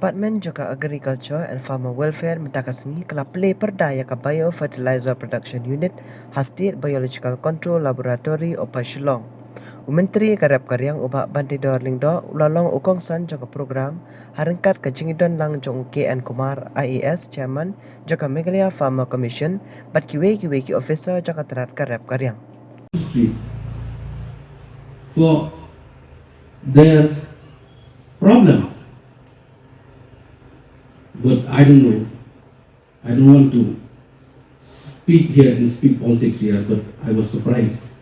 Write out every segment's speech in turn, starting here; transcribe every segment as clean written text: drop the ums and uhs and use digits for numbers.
Department juga Agriculture and Farmer Welfare mentakasngi kala Plie perdaya ka Biofertilizer Production Unit Hastit Biological Control Laboratory Upper Shillong. Myntri karap karyang ubah bantidor lingdo ulalong ukongsan juga program harengkat ka jingidon lang jong KN Kumar IAS Chairman juga Meghalaya Farmer Commission bat kiwe ki officer juga terat karap karyang. For their problem. But I don't know. I don't want to speak here and speak politics here, but I was surprised.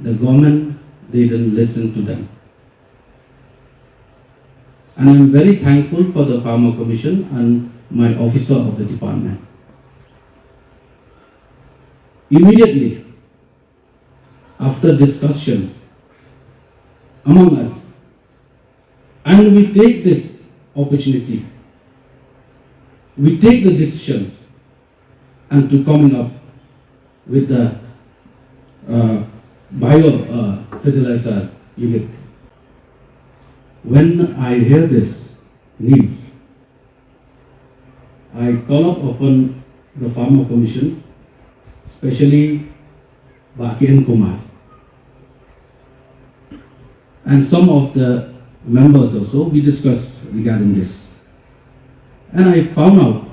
The government, they didn't listen to them. And I'm very thankful for the Farmer Commission and my officer of the department. Immediately, after discussion among us, and we take this opportunity, we take the decision and to coming up with the biofertilizer unit. When I hear this news, I call up upon the Farmer Commission, especially KN Kumar, and some of the members also, we discussed regarding this. And I found out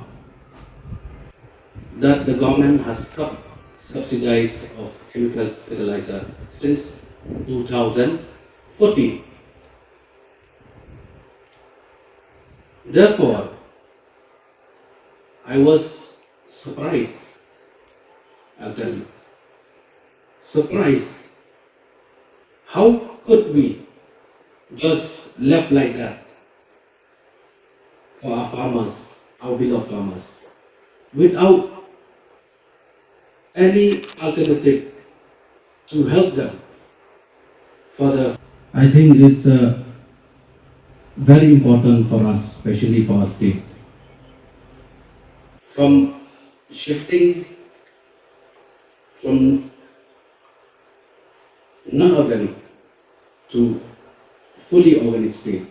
that the government has stopped subsidize of chemical fertilizer since 2014. Therefore, I was surprised, I'll tell you. Surprised. How could we just left like that for our farmers, our beloved farmers, without any alternative to help them for the... I think it's very important for us, especially for our state. From shifting from non-organic to fully organic state.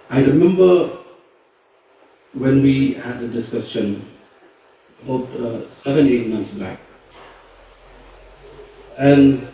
I remember when we had a discussion about 7-8 months back, and